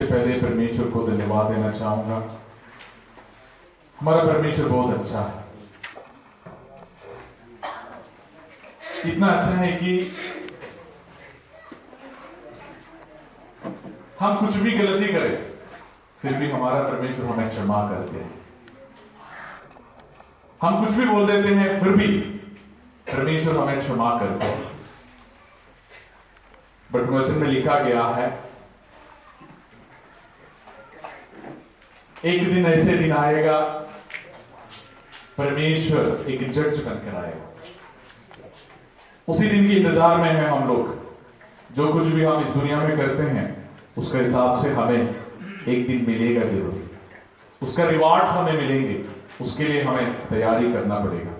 पहले परमेश्वर को धन्यवाद देना चाहूंगा। हमारा परमेश्वर बहुत अच्छा है, इतना अच्छा है कि हम कुछ भी गलती करें फिर भी हमारा परमेश्वर हमें क्षमा करते हैं। हम कुछ भी बोल देते हैं फिर भी परमेश्वर हमें क्षमा करते हैं। बट वचन में लिखा गया है एक दिन ऐसे दिन आएगा, परमेश्वर एक जज बनकर आएगा। उसी दिन के इंतजार में है हम लोग। जो कुछ भी हम इस दुनिया में करते हैं उसका हिसाब से हमें एक दिन मिलेगा जरूर। उसका रिवार्ड्स हमें मिलेंगे, उसके लिए हमें तैयारी करना पड़ेगा।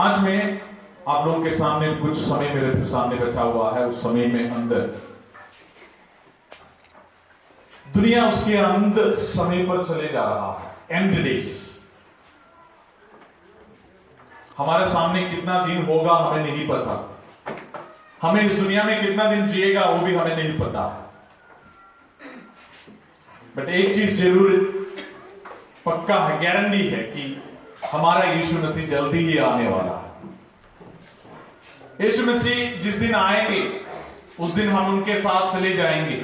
आज मैं आप लोगों के सामने कुछ समय मेरे सामने बचा हुआ है। उस समय में अंदर दुनिया उसके अंत समय पर चले जा रहा है, एंड डेज। हमारे सामने कितना दिन होगा हमें नहीं पता, हमें इस दुनिया में कितना दिन जिएगा वो भी हमें नहीं पता। बट एक चीज जरूर पक्का है, गारंटी है कि हमारा यीशु मसीह जल्दी ही आने वाला है। यीशु मसीह जिस दिन आएंगे उस दिन हम उनके साथ चले जाएंगे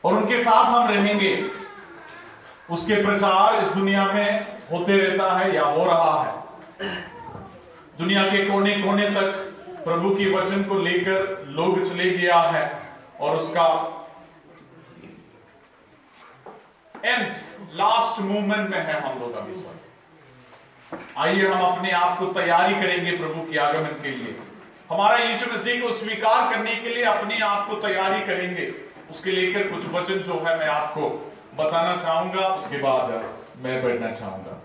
और उनके साथ हम रहेंगे। उसके प्रचार इस दुनिया में होते रहता है या हो रहा है। दुनिया के कोने कोने तक प्रभु के वचन को लेकर लोग चले गया है और उसका एंड लास्ट मूवमेंट में है हम लोग अभी। आइए हम अपने आप को तैयारी करेंगे प्रभु के आगमन के लिए। हमारा यीशु मसीह को स्वीकार करने के लिए अपने आप को तैयारी करेंगे। उसके लेकर कुछ वचन जो है मैं आपको बताना चाहूंगा, उसके बाद मैं बढ़ना चाहूंगा।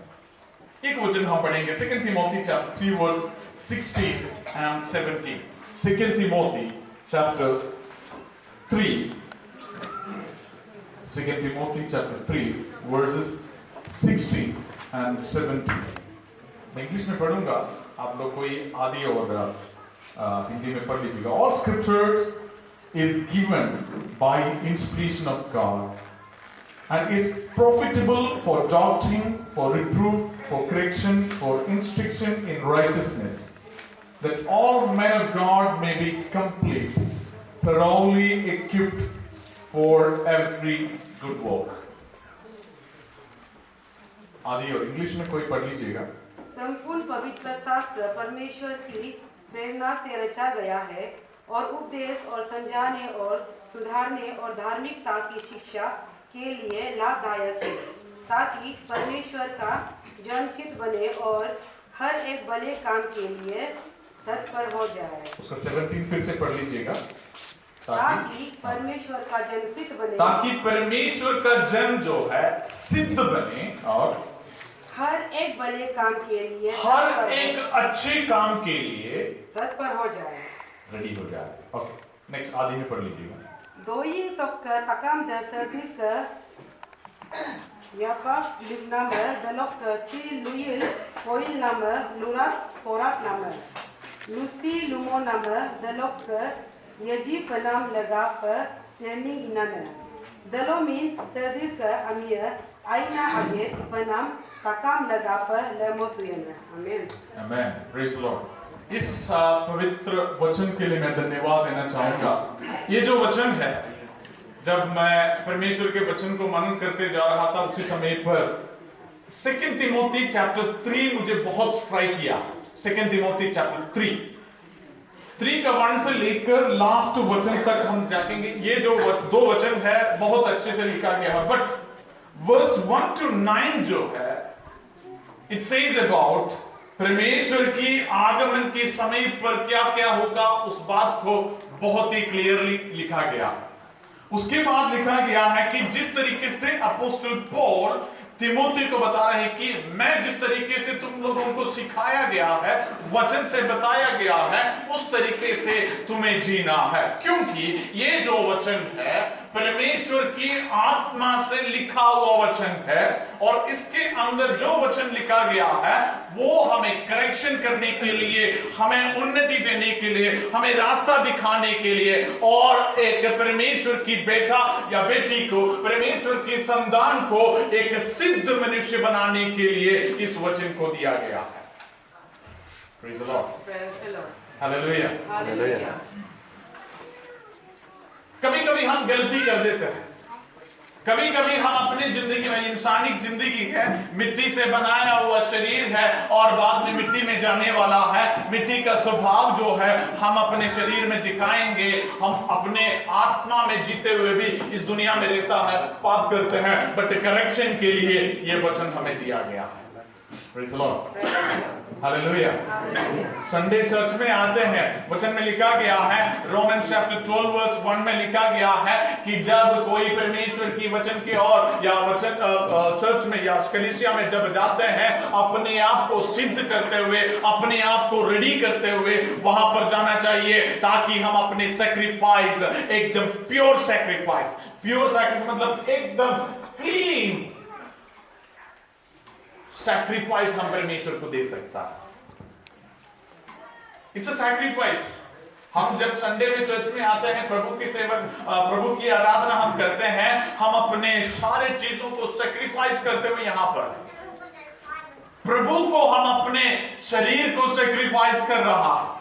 एक वचन हम पढ़ेंगे 2 Timothy chapter 3 verse 16 and 17। 2 Timothy chapter 3, 2 Timothy chapter 3 verses 16 and 17। मैं इंग्लिश में पढ़ूंगा, आप लोग कोई आदि और हिंदी में पढ़ लीजिएगा। All scriptures is given by inspiration of God and is profitable for doctrine, for reproof, for correction, for instruction in righteousness, that all men of God may be complete, thoroughly equipped for every good work। आदि और English में कोई पढ़ लीजिएगा। संपूर्ण पवित्र शास्त्र परमेश्वर की प्रेरणा से रचा गया है और उपदेश और समझाने और सुधारने और धार्मिकता की शिक्षा के लिए लाभदायक है, ताकि परमेश्वर का जन सिद्ध बने और हर एक भले काम के लिए तत्पर हो जाए। उसका 17 फिर से पढ़ लीजिएगा। ताकि परमेश्वर का जन सिद्ध बने, ताकि परमेश्वर का जन जो है सिद्ध बने और हर एक भले काम के लिए, हर एक अच्छे काम के लिए तत्पर हो जाए, रेडी हो जाए। ओके, नेक्स्ट आदि में पढ़ लीजिएगा। Doing sokker takam de serduke Yakak ligname delok si luyil oil name lurat porat name Lucy lumo name delok yaji penam lagap training nane Delomin serduke amir aina aget penam takam lagap lemosuyene। Amen। Amen। Praise the Lord। इस पवित्र वचन के लिए मैं धन्यवाद देना चाहूंगा। ये जो वचन है, जब मैं परमेश्वर के वचन को मनन करते जा रहा था उसी समय पर 2 तिमोथी चैप्टर 3 मुझे बहुत स्ट्राइक किया। 2 तिमोथी चैप्टर 3 का 1 से लेकर लास्ट वचन तक हम जाएंगे। ये जो दो वचन है बहुत अच्छे से लिखा गया है। बट वर्स 1 to 9 जो है, इट सेज अबाउट परमेश्वर की आगमन के समय पर क्या क्या होगा, उस बात को बहुत ही क्लियरली लिखा गया। उसके बाद लिखा गया है कि जिस तरीके से अपोस्टल पॉल तिमोथी को बता रहे हैं कि मैं जिस तरीके से तुम लोगों को सिखाया गया है, वचन से बताया गया है, उस तरीके से तुम्हें जीना है, क्योंकि ये जो वचन है परमेश्वर की आत्मा से लिखा हुआ वचन है, और इसके अंदर जो वचन लिखा गया है वो हमें करेक्शन करने के लिए, हमें उन्नति देने के लिए, हमें रास्ता दिखाने के लिए, और एक परमेश्वर की बेटा या बेटी को, परमेश्वर की संतान को एक सिद्ध मनुष्य बनाने के लिए इस वचन को दिया गया है। Praise the Lord. Hallelujah. Hallelujah. कभी कभी हम गलती कर देते हैं, कभी कभी हम अपनी जिंदगी में, इंसानी जिंदगी है, मिट्टी से बनाया हुआ शरीर है और बाद में मिट्टी में जाने वाला है। मिट्टी का स्वभाव जो है हम अपने शरीर में दिखाएंगे, हम अपने आत्मा में जीते हुए भी इस दुनिया में रहता है, पाप करते हैं, बट करेक्शन के लिए ये वचन हमें दिया गया है। Praise the Lord. Hallelujah. Sunday church में आते हैं, वचन में लिखा गया है, रोमन्स चैप्टर 12 वर्स 1 में लिखा गया है कि जब कोई परमेश्वर की वचन की ओर या वचन चर्च में या कलीसिया में जब जाते हैं, अपने आप को सिद्ध करते हुए, अपने आप को रेडी करते हुए वहां पर जाना चाहिए, ताकि हम अपने सैक्रिफाइस, एकदम प्योर सैक्रिफाइस मतलब एकदम क्लीन सैक्रिफाइस हम परमेश्वर को दे सकता है। It's a sacrifice. हम जब संडे में चर्च में आते हैं, प्रभु की सेवक, प्रभु की आराधना हम करते हैं, हम अपने सारे चीजों को सैक्रिफाइस करते हुए यहां पर प्रभु को हम अपने शरीर को सैक्रिफाइस कर रहा है।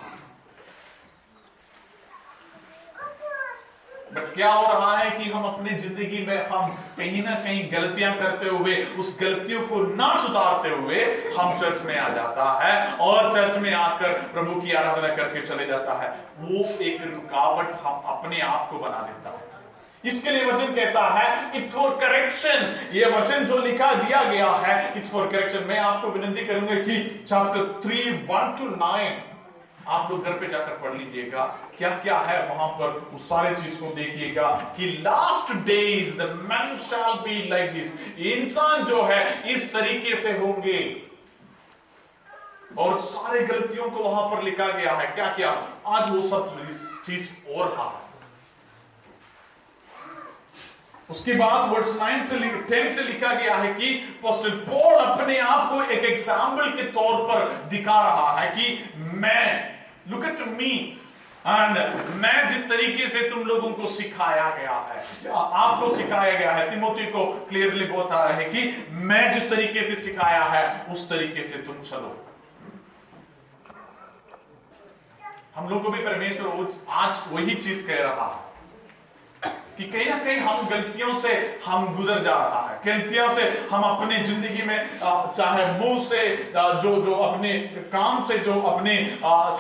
बट क्या हो रहा है कि हम अपनी जिंदगी में हम कहीं ना कहीं गलतियां करते हुए, उस गलतियों को ना सुधारते हुए हम चर्च में आ जाता है, और चर्च में आकर प्रभु की आराधना करके चले जाता है। वो एक रुकावट हम अपने आप को बना देता है। इसके लिए वचन कहता है इट्स फॉर करेक्शन। ये वचन जो लिखा दिया गया है, इट्स फॉर करेक्शन। मैं आपको विनती करूंगा कि चैप्टर 3 1 to 9 आप लोग घर पे जाकर पढ़ लीजिएगा, क्या क्या है वहां पर, उस सारे चीज को देखिएगा कि last days the man shall be like this. इंसान जो है इस तरीके से होंगे, और सारे गलतियों को वहां पर लिखा गया है, क्या क्या आज वो सब चीज हो रहा है। उसके बाद वर्स 9 से 10 से लिखा गया है कि अपोस्टल पॉल अपने आप को एक एग्जाम्पल के तौर पर दिखा रहा है कि मैं, लुक एट मी, एंड मैं जिस तरीके से तुम लोगों को सिखाया गया है, आपको सिखाया गया है, तिमोथी को क्लियरली बता रहा है कि मैं जिस तरीके से सिखाया है उस तरीके से तुम चलो। हम लोग को भी परमेश्वर आज वही चीज कह रहा है कि कहीं ना कहीं हम गलतियों से हम गुजर जा रहा है, गलतियों से हम अपने जिंदगी में, चाहे मुंह से, जो अपने काम से, जो अपने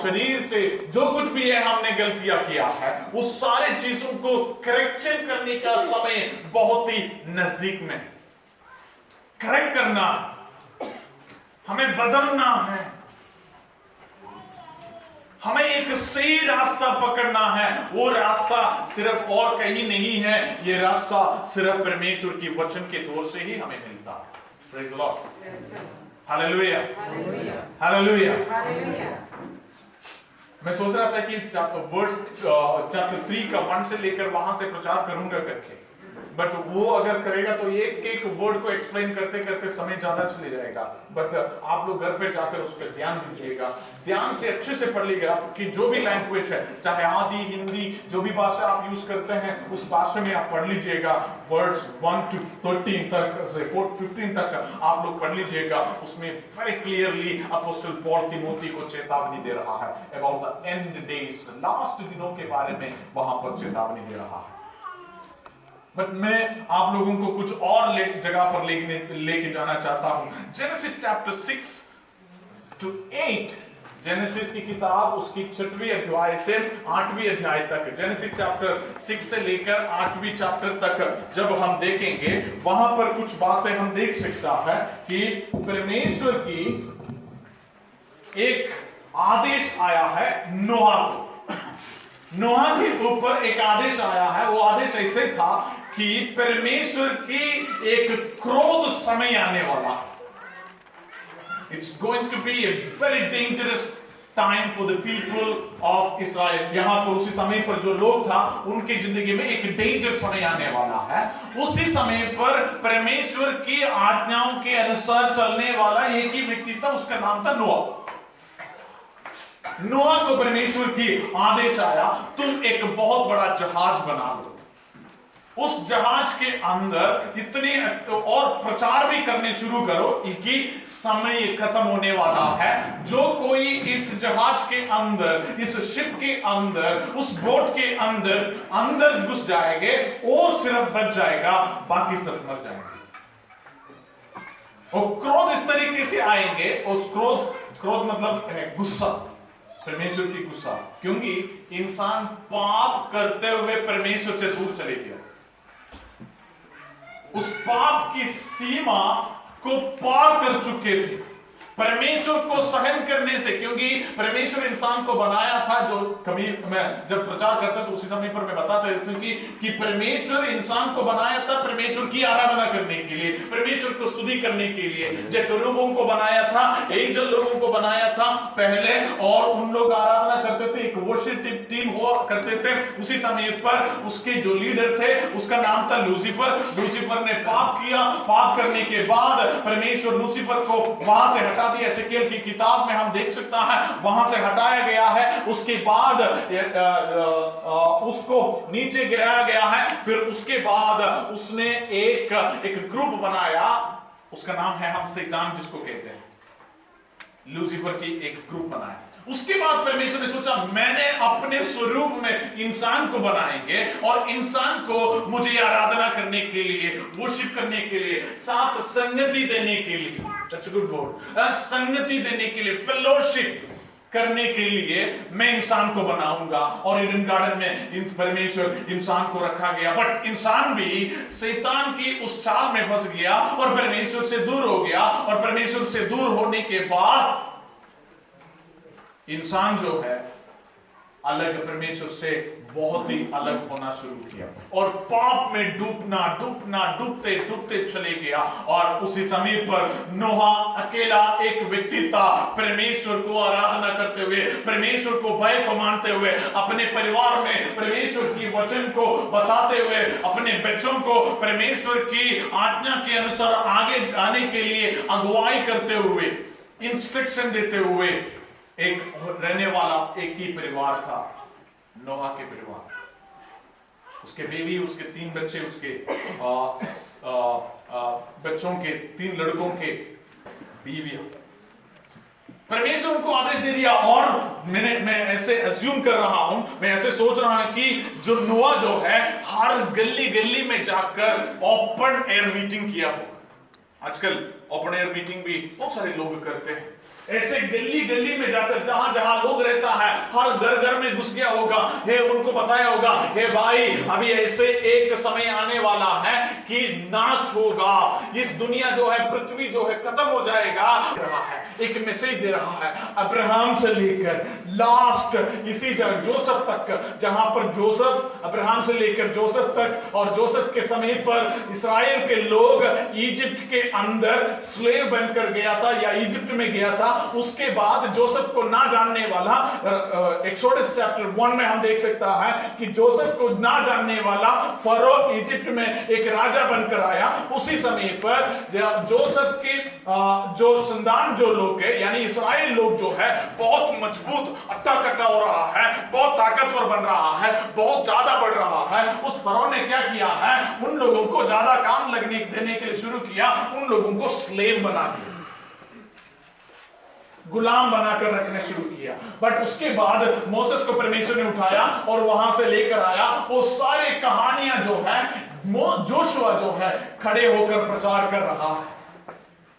शरीर से, जो कुछ भी है हमने गलतियां किया है, उस सारे चीजों को करेक्शन करने का समय बहुत ही नजदीक में। करेक्ट करना, हमें बदलना है, हमें एक सही रास्ता पकड़ना है। वो रास्ता सिर्फ और कहीं नहीं है, ये रास्ता सिर्फ परमेश्वर की वचन के दौर से ही हमें मिलता है। Praise the Lord, hallelujah, hallelujah. मैं सोच रहा था कि चैप्टर 3 का 1 से लेकर वहां से प्रचार करूंगा करके, बट वो अगर करेगा तो एक एक वर्ड को एक्सप्लेन करते करते समय ज्यादा चले जाएगा। बट आप लोग घर पे जाकर उस पर ध्यान दीजिएगा, ध्यान से अच्छे से पढ़ लीजिएगा कि जो भी लैंग्वेज है, चाहे आदि, हिंदी, जो भी भाषा आप यूज करते हैं उस भाषा में आप पढ़ लीजिएगा। वर्ड्स 1 to 13 तक, 15 तक आप लोग पढ़ लीजिएगा। उसमें very clearly apostle Paul Timothy को चेतावनी दे रहा है about the end days, last दिनों के बारे में वहां पर चेतावनी दे रहा है। बट मैं आप लोगों को कुछ और जगह पर लेके जाना चाहता हूं। जेनेसिस चैप्टर 6 to 8, जेनेसिस की किताब उसकी 6वीं अध्याय से 8वीं अध्याय तक, जेनेसिस चैप्टर 6 से लेकर 8वीं चैप्टर तक जब हम देखेंगे, वहां पर कुछ बातें हम देख सकता है कि परमेश्वर की एक आदेश आया है नोहा को। नोहा के ऊपर एक आदेश आया है। वो आदेश ऐसे था कि परमेश्वर की एक क्रोध समय आने वाला है। It's going to be a very dangerous time for the people of Israel। यहाँ पर उसी समय पर जो लोग था उनकी जिंदगी में एक डेंजर समय आने वाला है। उसी समय पर परमेश्वर की आज्ञाओं के अनुसार चलने वाला एक ही व्यक्ति था, उसका नाम था नोआ। नोआ को परमेश्वर की आदेश आया, तुम एक बहुत बड़ा जहाज बना लो। उस जहाज के अंदर इतने और प्रचार भी करने शुरू करो कि समय खत्म होने वाला है। जो कोई इस जहाज के अंदर, इस शिप के अंदर, उस बोट के अंदर घुस जाएंगे, वो सिर्फ बच जाएगा, बाकी सब मर जाएंगे। और क्रोध इस तरीके से आएंगे, उस क्रोध मतलब है गुस्सा, परमेश्वर की गुस्सा, क्योंकि इंसान पाप करते हुए परमेश्वर से दूर चले गया। उस पाप की सीमा को पार कर चुके थे परमेश्वर को सहन करने से, क्योंकि परमेश्वर इंसान को बनाया था। जो कभी मैं जब प्रचार करता तो उसी समय पर मैं बताता था कि परमेश्वर इंसान को बनाया था परमेश्वर की आराधना करने के लिए, परमेश्वर को स्तुति करने के लिए। जब करूबों को बनाया था, एंजल लोगों को बनाया था पहले, और उन लोग आराधना करते थे, एक वर्शिप टीम हुआ करते थे। उसी समय पर उसके जो लीडर थे उसका नाम था लूसीफर। लूसीफर ने पाप किया, पाप करने के बाद परमेश्वर लूसीफर को वहां से हटा दिया। एसेकिएल की किताब में हम देख सकता है, वहां से हटाया गया है। उसके बाद उसको नीचे गिराया गया है। फिर उसके बाद उसने एक ग्रुप बनाया, उसका नाम है हम शैतान जिसको कहते हैं, लूसीफर की एक ग्रुप बनाया। उसके बाद परमेश्वर ने सोचा, मैंने अपने स्वरूप में इंसान को बनाएंगे और इंसान को मुझे आराधना करने के लिए, वर्शिप करने के लिए, साथ संगति देने के लिए, दैट्स अ गुड वर्ड, संगति देने के लिए, फेलोशिप करने के लिए मैं इंसान को बनाऊंगा। और ईडन गार्डन में परमेश्वर इंसान को रखा गया, बट इंसान भी शैतान की उस चाल में फंस गया और परमेश्वर से दूर हो गया। और परमेश्वर से दूर होने के बाद इंसान जो है अलग, परमेश्वर से बहुत ही अलग होना शुरू किया और पाप में डूबते डूबते चले गया। और उसी समय पर नोहा अकेला एक व्यक्ति था, परमेश्वर को आराधना करते हुए, परमेश्वर को भय को मानते हुए, अपने परिवार में परमेश्वर की वचन को बताते हुए, अपने बच्चों को परमेश्वर की आज्ञा के अनुसार आगे आने के लिए अगुवाई करते हुए, इंस्ट्रक्शन देते हुए एक रहने वाला एक ही परिवार था, नोहा के परिवार। उसके बीवी, उसके 3 बच्चे, उसके बच्चों के 3 लड़कों के बीवी। परमेश्वर उनको आदेश दे दिया। और मैं ऐसे अज्यूम कर रहा हूं, मैं ऐसे सोच रहा हूं कि जो नोआ जो है हर गली गली में जाकर ओपन एयर मीटिंग किया होगा। आजकल ओपन एयर मीटिंग भी बहुत सारे लोग करते हैं। ऐसे गली गली में जाकर जहां जहां लोग रहता है, हर घर घर में घुस गया होगा, हे उनको बताया होगा, हे भाई अभी ऐसे एक समय आने वाला है कि नाश होगा, इस दुनिया जो है, पृथ्वी जो है खत्म हो जाएगा। रहा है एक मैसेज दे रहा है, अब्राहम से लेकर लास्ट इसी जगह जोसेफ तक, जहां पर जोसेफ, अब्राहम से लेकर जोसेफ तक, और जोसेफ के समय पर इस्राएल के लोग इजिप्ट के अंदर स्लेव बनकर गया था या इजिप्ट में गया था। उसके बाद जोसेफ को ना जानने वाला, एक्सोडस चैप्टर 1 में हम देख सकता है कि जोसेफ को ना जानने वाला फरो इजिप्ट में एक राजा बनकर आया। उसी समय पर जोसेफ के जो संतान जो लोग है, यानी इस्राएल लोग जो है बहुत मजबूत अट्टा कट्टा हो रहा है, बहुत ताकतवर बन रहा है, बहुत ज्यादा बढ़ रहा है। उस फरो ने क्या किया है, उन लोगों को ज्यादा काम लगने देने के लिए शुरू किया, उन लोगों को स्लेव बना दिया, गुलाम बनाकर रखने शुरू किया। बट उसके बाद मोसेस को परमेश्वर ने उठाया और वहां से लेकर आया। वो सारी कहानियां जो है, जोशुआ जो है खड़े होकर प्रचार कर रहा है।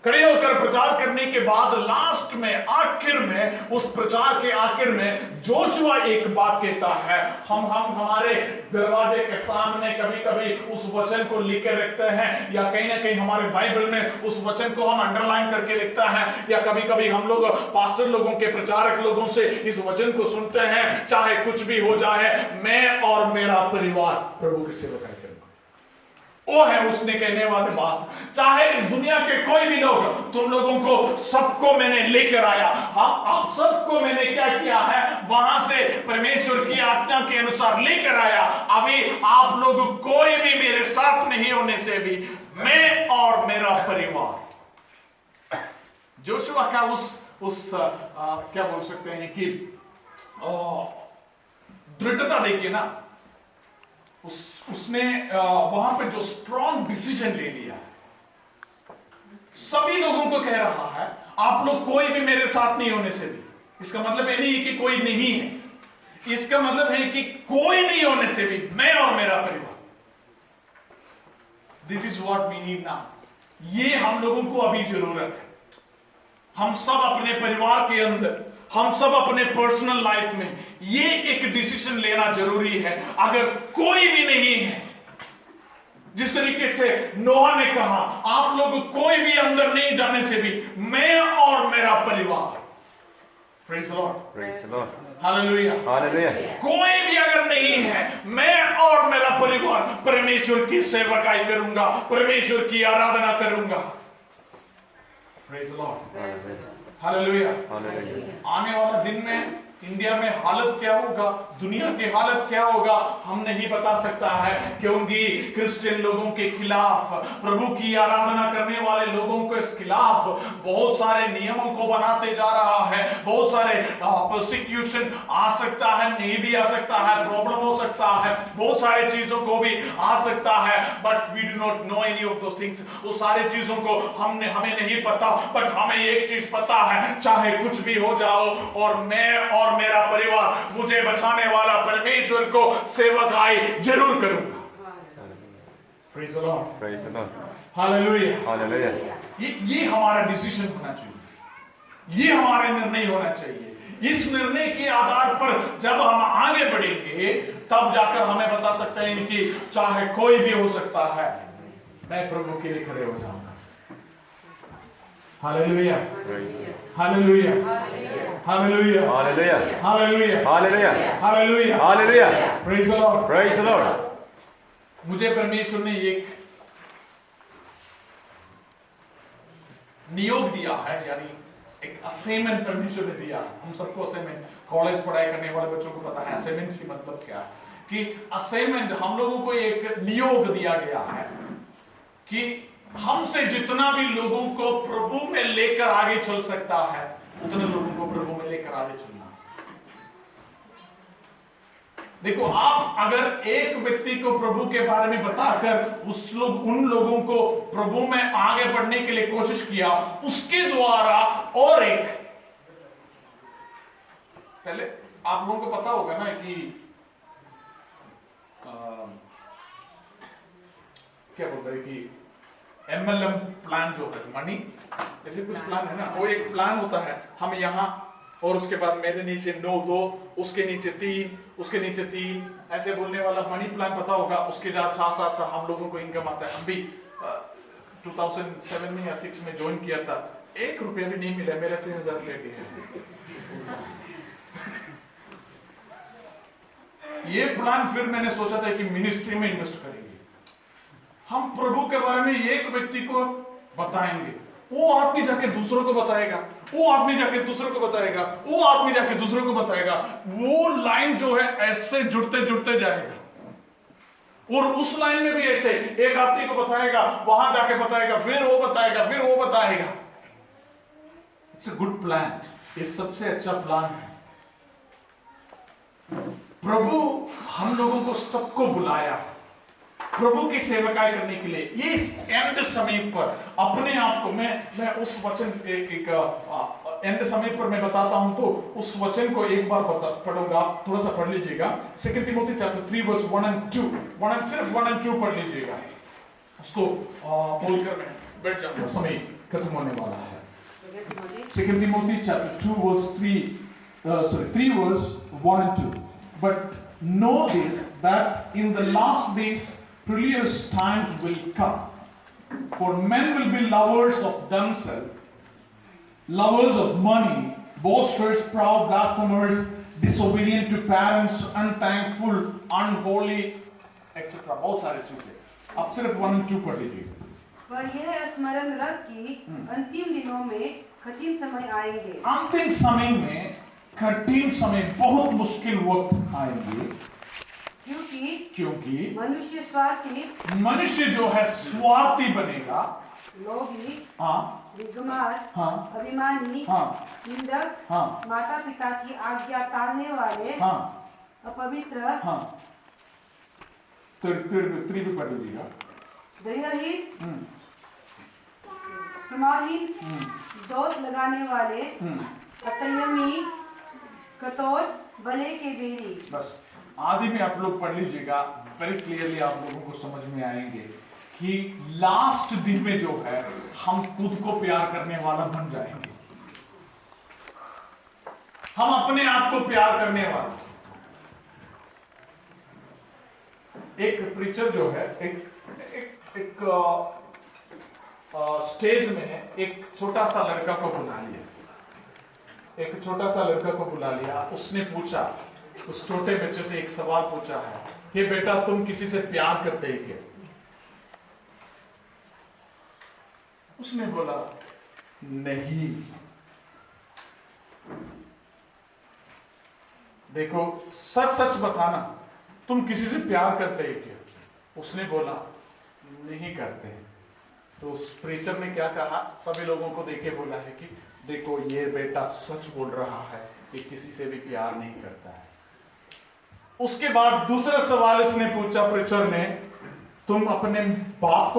खड़े होकर प्रचार करने के बाद लास्ट में, आखिर में, उस प्रचार के आखिर में जोशुआ एक बात कहता है। हम हमारे दरवाजे के सामने कभी कभी उस वचन को लिख के रखते हैं, या कहीं ना कहीं हमारे बाइबल में उस वचन को हम अंडरलाइन करके लिखता है, या कभी कभी हम लोग पास्टर लोगों के, प्रचारक लोगों से इस वचन को सुनते हैं, चाहे कुछ भी हो जाए मैं और मेरा परिवार प्रभु की सेवा करेंगे। वो है उसने कहने वाली बात। चाहे इस दुनिया के कोई भी लोग, तुम लोगों को सबको मैंने लेकर आया। हाँ, आप सबको मैंने क्या किया है, वहां से परमेश्वर की आज्ञा के अनुसार लेकर आया। अभी आप लोग कोई भी मेरे साथ नहीं होने से भी मैं और मेरा परिवार। जोशुआ का उस क्या बोल सकते हैं कि दृढ़ता देखिए ना, उसने वहां पे जो स्ट्रॉन्ग डिसीजन ले लिया, सभी लोगों को कह रहा है आप लोग कोई भी मेरे साथ नहीं होने से भी। इसका मतलब ये नहीं है कि कोई नहीं है, इसका मतलब है कि कोई नहीं होने से भी मैं और मेरा परिवार। This is what we need now. ये हम लोगों को अभी जरूरत है। हम सब अपने परिवार के अंदर, हम सब अपने पर्सनल लाइफ में ये एक डिसीजन लेना जरूरी है। अगर कोई भी नहीं है, जिस तरीके से नोहा ने कहा आप लोग कोई भी अंदर नहीं जाने से भी मैं और मेरा परिवार। Praise the Lord, praise the Lord, hallelujah, hallelujah. कोई भी अगर नहीं है, मैं और मेरा परिवार परमेश्वर की सेवकाई करूंगा, परमेश्वर की आराधना करूंगा। Praise the Lord, hallelujah. आने वाला दिन में इंडिया में हालत क्या होगा, दुनिया की हालत क्या होगा, हम नहीं बता सकता है, क्योंकि क्रिश्चियन लोगों के खिलाफ, प्रभु की आराधना करने वाले लोगों के खिलाफ बहुत सारे नियमों को बनाते जा रहा है। बहुत सारे प्रोसिक्यूशन आ सकता है, नहीं भी आ सकता है, प्रॉब्लम हो सकता है, बहुत सारे चीजों को भी आ सकता है। But we do not know any of those things. वो सारी चीजों को हमें नहीं पता, बट हमें एक चीज पता है, चाहे कुछ भी हो जाओ और मैं और मेरा परिवार, मुझे बचाने वाला परमेश्वर को सेवकाई जरूर करूंगा। Praise the Lord, praise the Lord, hallelujah, hallelujah. ये हमारा डिसीजन होना चाहिए, ये हमारा निर्णय होना चाहिए। इस निर्णय के आधार पर जब हम आगे बढ़ेंगे, तब जाकर हमें बता सकते हैं कि चाहे कोई भी हो सकता है, मैं प्रभु के लिए खड़े हो जाऊंगा। Hallelujah, hallelujah, hallelujah, hallelujah, hallelujah, hallelujah, hallelujah, hallelujah. Praise the Lord, praise the Lord. मुझे परमेश्वर ने एक नियोग दिया है, यानी एक असाइनमेंट परमेश्वर ने दिया। हम सबको असाइनमेंट, कॉलेज पढ़ाई करने वाले बच्चों को पता है असाइनमेंट की मतलब क्या है। कि असाइनमेंट, हम लोगों को एक नियोग दिया गया है कि हमसे जितना भी लोगों को प्रभु में लेकर आगे चल सकता है, उतने लोगों को प्रभु में लेकर आगे चलना। देखो, आप अगर एक व्यक्ति को प्रभु के बारे में बताकर उन लोगों को प्रभु में आगे बढ़ने के लिए कोशिश किया, उसके द्वारा और एक, पहले आप लोगों को पता होगा ना कि क्या बोलते हैं कि MLM प्लान जो है, मनी ऐसे कुछ प्लान है ना, वो एक प्लान होता है। हम यहाँ और उसके बाद मेरे नीचे 9 2, उसके नीचे 3, उसके नीचे 3, ऐसे बोलने वाला मनी प्लान पता होगा। उसके साथ साथ हम लोगों को इनकम आता है। हम भी 2007 में या 6 में ज्वाइन किया था, 1 रुपया भी नहीं मिला, मेरा 6000 रुपया है। ये प्लान फिर मैंने सोचा था कि मिनिस्ट्री में इन्वेस्ट करेंगे। हम प्रभु के बारे में एक व्यक्ति को बताएंगे, वो आदमी जाके दूसरों को बताएगा, वो आदमी जाके दूसरों को बताएगा, वो आदमी जाके दूसरों को बताएगा। वो लाइन जो है ऐसे जुड़ते जुड़ते जाएगा। और उस लाइन में भी ऐसे एक आदमी को बताएगा, वहां जाके बताएगा, फिर वो बताएगा, फिर वो बताएगा। It's a good plan. ये सबसे अच्छा प्लान है। प्रभु हम लोगों को सबको बुलाया प्रभु की सेवकाई करने के लिए। इस एंड समय पर अपने आप को मैं उस वचन एक एंड समय पर मैं बताता हूं, तो उस वचन को एक बार पढ़ूंगा, थोड़ा सा पढ़ लीजिएगा। 2 तिमोथी चैप्टर 3 वर्स 1 and 2, सिर्फ 1 and 2 पढ़ लीजिएगा। उसको बोलकर मैं बैठ जाऊंगा समय खत्म होने वाला है। 2 Timothy chapter 2 verse 3 verse 1 and 2. But know this, that in the last days perilous times will come. For men will be lovers of themselves, lovers of money, boasters, proud, blasphemers, disobedient to parents, unthankful, unholy, etc. बहुत सारी चीजें। अब सिर्फ 1 and 2 पढ़ लीजिए। पर यह स्मरण रख कि अंतिम दिनों में कठिन समय आएंगे। अंतिम समय में कठिन समय, बहुत मुश्किल वक्त आएंगे। क्योंकि मनुष्य स्वार्थी, मनुष्य जो है स्वार्थी बनेगा, लोभी, हाँ, विद्वान, हाँ, अभिमानी, हाँ, निंदक, हाँ, माता पिता की आज्ञा टालने वाले, हाँ, अपवित्र, हाँ, त्री भी पढ़ लीजिएगा। दयाहीन, समाहीन, दोष लगाने वाले, असंयमी, कठोर, बले के बेरी। बस आदि में आप लोग पढ़ लीजिएगा, वेरी क्लियरली आप लोगों को समझ में आएंगे कि लास्ट दिन में जो है हम खुद को प्यार करने वाला बन जाएंगे, हम अपने आप को प्यार करने वाला। एक प्रीचर जो है एक स्टेज में एक छोटा सा लड़का को बुला लिया, एक छोटा सा लड़का को बुला लिया। उसने पूछा, उस छोटे बच्चे से एक सवाल पूछा है, ये बेटा तुम किसी से प्यार करते हैं क्या? उसने बोला नहीं। देखो सच सच बताना, तुम किसी से प्यार करते हैं क्या? उसने बोला नहीं करते। तो उस प्रीचर ने क्या कहा, सभी लोगों को देखे बोला है कि देखो ये बेटा सच बोल रहा है कि किसी से भी प्यार नहीं करता है। उसके बाद दूसरा सवाल इसने पूछा प्रीचर ने, तुम अपने बाप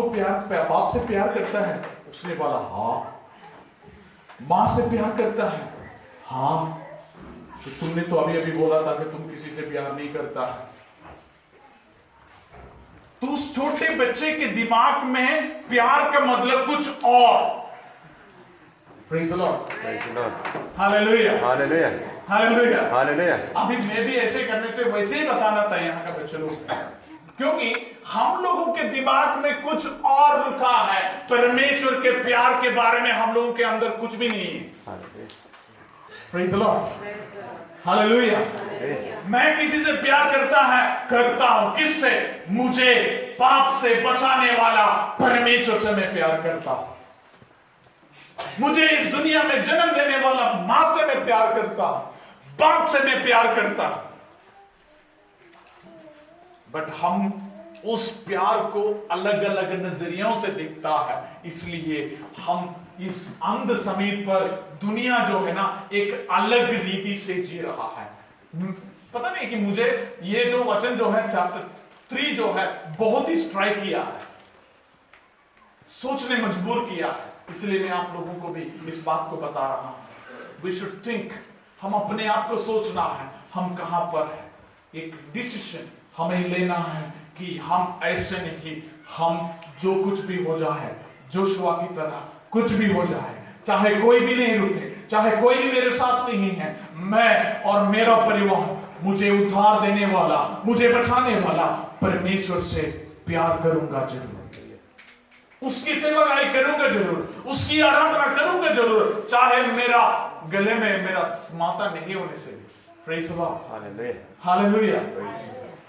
से प्यार करता है? उसने बोला हाँ। माँ से प्यार करता है? हाँ। तो तुमने तो अभी अभी बोला था कि तुम किसी से प्यार नहीं करता है। तो उस छोटे बच्चे के दिमाग में प्यार का मतलब कुछ और। Praise the Lord. Praise the Lord. Hallelujah. Hallelujah. Hallelujah. Hallelujah. अभी मैं भी ऐसे करने से वैसे ही बताना था यहाँ का बच्चे लोग, क्योंकि हम लोगों के दिमाग में कुछ और रुका है। परमेश्वर के प्यार के बारे में हम लोगों के अंदर कुछ भी नहीं है। Praise the Lord. Hallelujah. मैं किसी से प्यार करता हूं। किससे? मुझे पाप से बचाने वाला परमेश्वर से मैं प्यार करता हूं। मुझे इस दुनिया में जन्म देने वाला मां से मैं प्यार करता हूं, बाप से मैं प्यार करता हूं। बट हम उस प्यार को अलग अलग नजरियों से दिखता है, इसलिए हम इस अंध समय पर दुनिया जो है ना एक अलग रीति से जी रहा है। पता नहीं कि मुझे ये जो वचन जो है चैप्टर 3 जो है बहुत ही स्ट्राइक किया है, सोचने मजबूर किया है। इसलिए मैं आप लोगों को भी इस बात को बता रहा हूं। वी शुड थिंक, हम अपने आप को सोचना है हम कहां पर है। एक डिसीजन हमें लेना है कि हम ऐसे नहीं, हम जो कुछ भी हो जाए जोशुआ की तरह कुछ भी हो जाए, चाहे कोई भी नहीं रुके, चाहे कोई भी मेरे साथ नहीं है, मैं और मेरा परिवार, मुझे उद्धार देने वाला, मुझे बचाने वाला परमेश्वर से प्यार करूंगा जरूर, उसकी सेवागाई करूंगा जरूर, उसकी आराधना करूंगा जरूर, चाहे मेरा गले में मेरा माता नहीं होने से। Praise God. Hallelujah. Hallelujah.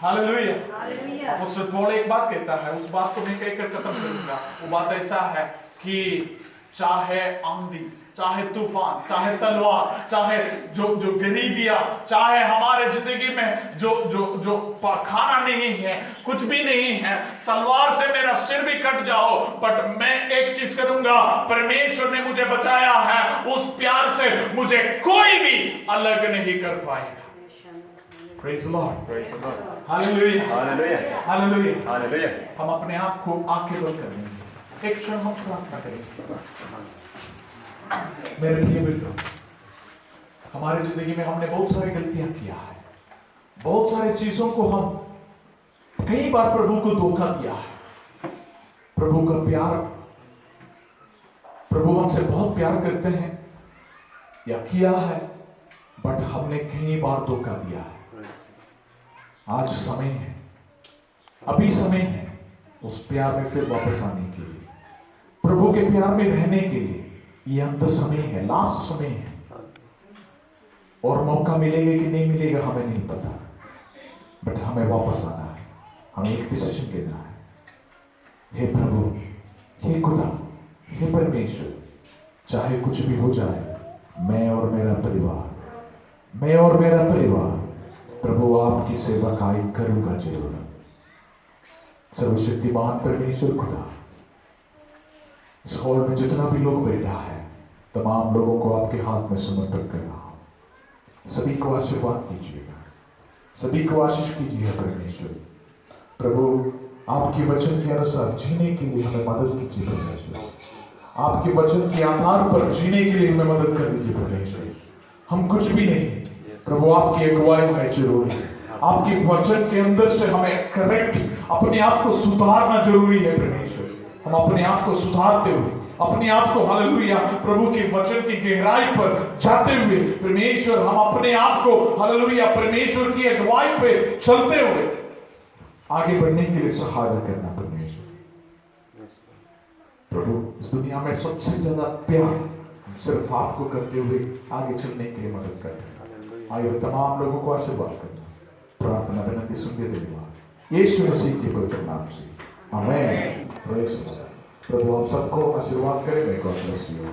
Hallelujah. Apostle Paul एक बात कहता है, उस बात को मैं कहकर खत्म करूंगा। वो बात ऐसा है कि चाहे आंधी, चाहे तूफान, चाहे तलवार, चाहे जो गरीबियां, चाहे हमारे जिंदगी में जो खाना नहीं है, कुछ भी नहीं है, तलवार से मेरा सिर भी कट जाओ, बट मैं एक चीज करूंगा, परमेश्वर ने मुझे बचाया है, उस प्यार से मुझे कोई भी अलग नहीं कर पाएगा। Praise the Lord. Praise the Lord. Hallelujah. Hallelujah. Hallelujah. Hallelujah. हम अपने आप को आंखें बंद कर लेंगे, एक क्षण हम प्रार्थना करेंगे। मेरे प्रिय मित्रों, हमारी जिंदगी में हमने बहुत सारी गलतियां किया है, बहुत सारी चीजों को हम कई बार प्रभु को धोखा दिया है। प्रभु का प्यार प्रभु हमसे बहुत प्यार करते हैं या किया है, बट हमने कई बार धोखा दिया है। आज समय है, अभी समय है उस प्यार में फिर वापस आने के लिए, प्रभु के प्यार में रहने के लिए। ये अंत समय है, लास्ट समय है, और मौका मिलेगा कि नहीं मिलेगा हमें नहीं पता, बट हमें वापस आना है, हमें एक डिसीजन लेना है। हे प्रभु, हे खुदा, हे परमेश्वर, चाहे कुछ भी हो जाए, मैं और मेरा परिवार प्रभु आपकी सेवा कायम करूंगा जरूर। सर्वशक्तिमान परमेश्वर खुदा, इस हॉल में जितना भी लोग बैठा है, तमाम लोगों को आपके हाथ में समर्पित कर रहा हूं। सभी को आशीर्वाद कीजिएगा, सभी को आशीष कीजिए परमेश्वर। प्रभु, आपके वचन के अनुसार जीने के लिए हमें मदद कीजिए परमेश्वर। आपके वचन के आधार पर जीने के लिए हमें मदद कर दीजिए परमेश्वर। हम कुछ भी नहीं प्रभु, आपकी अगुवाई हमें जरूरी है। आपके वचन के अंदर से हमें करेक्ट अपने आप को सुधारना जरूरी है परमेश्वर। हम अपने आप को सुधारते हुए, अपने आप को हालेलुया प्रभु के वचन की गहराई पर जाते हुए परमेश्वर, हम अपने आप को हालेलुया परमेश्वर की अगुवाई पे चलते हुए आगे बढ़ने के लिए सहायता करना परमेश्वर। प्रभु, इस दुनिया में सबसे ज्यादा प्यार सिर्फ आपको करते हुए आगे चलने के लिए मदद करना। आइए तमाम लोगों को आशीर्वाद करना, प्रार्थना विनती सुनते धन्यवाद यीशु मसीह के पवित्र नाम से, आमीन। प्रभु आप सबको आशीर्वाद करें। God bless you.